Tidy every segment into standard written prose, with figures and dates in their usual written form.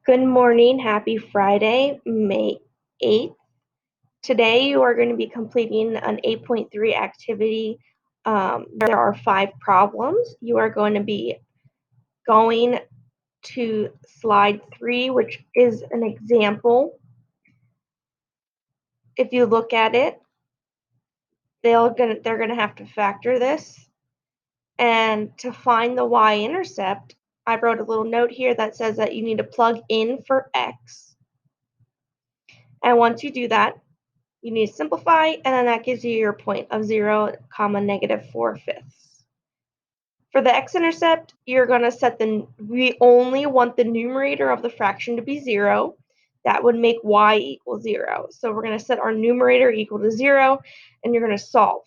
Good morning, happy Friday, May 8th. Today you are going to be completing an 8.3 activity. There are 5 problems. You are going to be going to slide 3, which is an example. If you look at it, they're going to have to factor this. And to find the Y-intercept, I wrote a little note here that says that you need to plug in for x. And once you do that, you need to simplify, and then that gives you your point of 0, -4/5. For the x-intercept, you're going to set we only want the numerator of the fraction to be 0. That would make y equal 0. So we're going to set our numerator equal to 0, and you're going to solve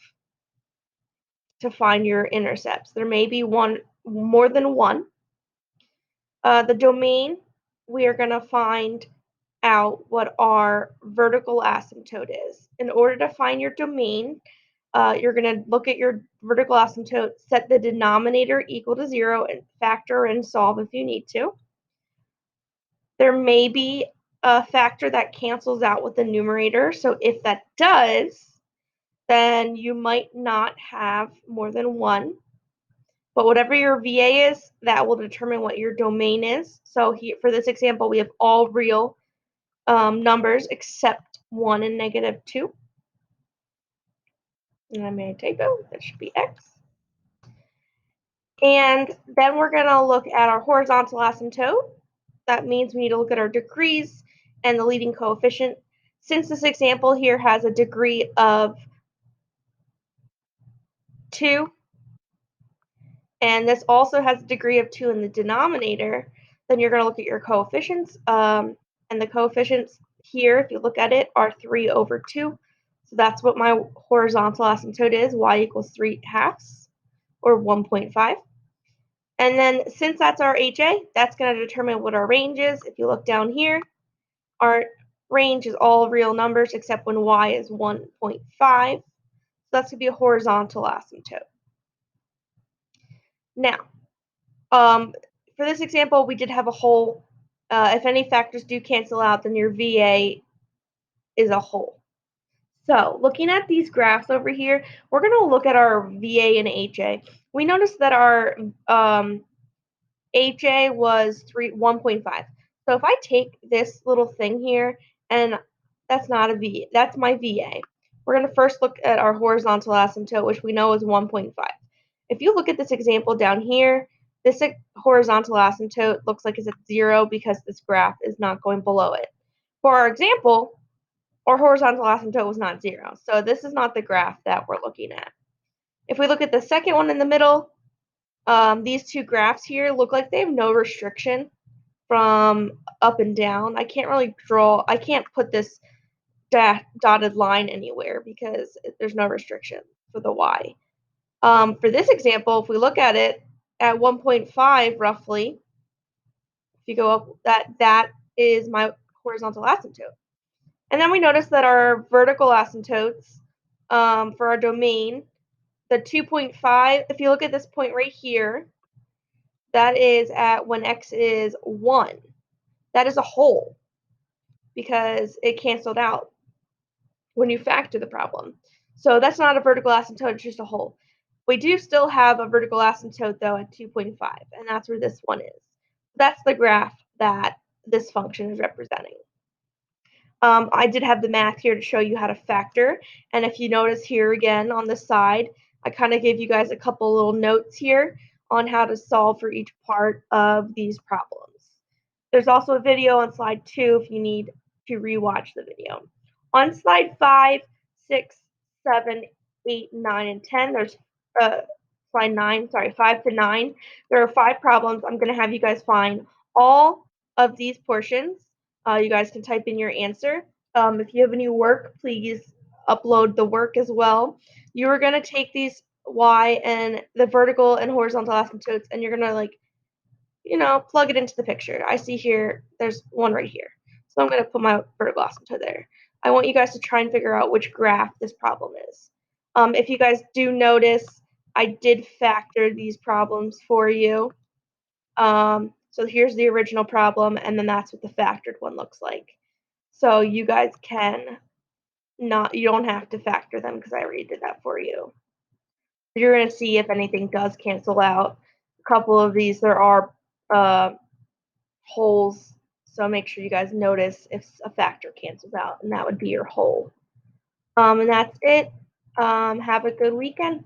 to find your intercepts. There may be more than one. The domain, we are going to find out what our vertical asymptote is. In order to find your domain, you're going to look at your vertical asymptote, set the denominator equal to 0, and factor and solve if you need to. There may be a factor that cancels out with the numerator, so if that does, then you might not have more than one. But whatever your VA is, that will determine what your domain is. So here, for this example, we have all real numbers except 1 and -2. And I made a typo. That should be x. And then we're going to look at our horizontal asymptote. That means we need to look at our degrees and the leading coefficient. Since this example here has a degree of 2, and this also has a degree of 2 in the denominator, then you're going to look at your coefficients. And the coefficients here, if you look at it, are 3/2. So that's what my horizontal asymptote is, y equals 3/2, or 1.5. And then since that's our HA, that's going to determine what our range is. If you look down here, our range is all real numbers except when y is 1.5. So that's going to be a horizontal asymptote. Now, for this example, we did have a hole. If any factors do cancel out, then your VA is a hole. So looking at these graphs over here, we're going to look at our VA and HA. We noticed that our HA was 1.5. So if I take this little thing here, and that's not a V, that's my VA. We're going to first look at our horizontal asymptote, which we know is 1.5. If you look at this example down here, this horizontal asymptote looks like it's at 0 because this graph is not going below it. For our example, our horizontal asymptote was not 0. So this is not the graph that we're looking at. If we look at the second one in the middle, these two graphs here look like they have no restriction from up and down. I can't put this dotted line anywhere because there's no restriction for the y. For this example, if we look at it at 1.5 roughly, if you go up, that is my horizontal asymptote. And then we notice that our vertical asymptotes for our domain, the 2.5, if you look at this point right here, that is at when x is 1. That is a hole because it canceled out when you factor the problem. So that's not a vertical asymptote, it's just a hole. We do still have a vertical asymptote, though, at 2.5, and that's where this one is. That's the graph that this function is representing. I did have the math here to show you how to factor, and if you notice here again on the side, I kind of gave you guys a couple little notes here on how to solve for each part of these problems. There's also a video on slide 2 if you need to rewatch the video. On slide 5, 6, 7, 8, 9, and 10, there's slide 9, sorry, 5 to 9. There are 5 problems. I'm going to have you guys find all of these portions. You guys can type in your answer. If you have any work, please upload the work as well. You are going to take these y and the vertical and horizontal asymptotes, and you're going to plug it into the picture. I see here, there's one right here. So I'm going to put my vertical asymptote there. I want you guys to try and figure out which graph this problem is. If you guys do notice, I did factor these problems for you. So here's the original problem, and then that's what the factored one looks like. So you guys you don't have to factor them because I already did that for you. You're going to see if anything does cancel out. A couple of these, there are holes, so make sure you guys notice if a factor cancels out, and that would be your hole. And that's it. Have a good weekend.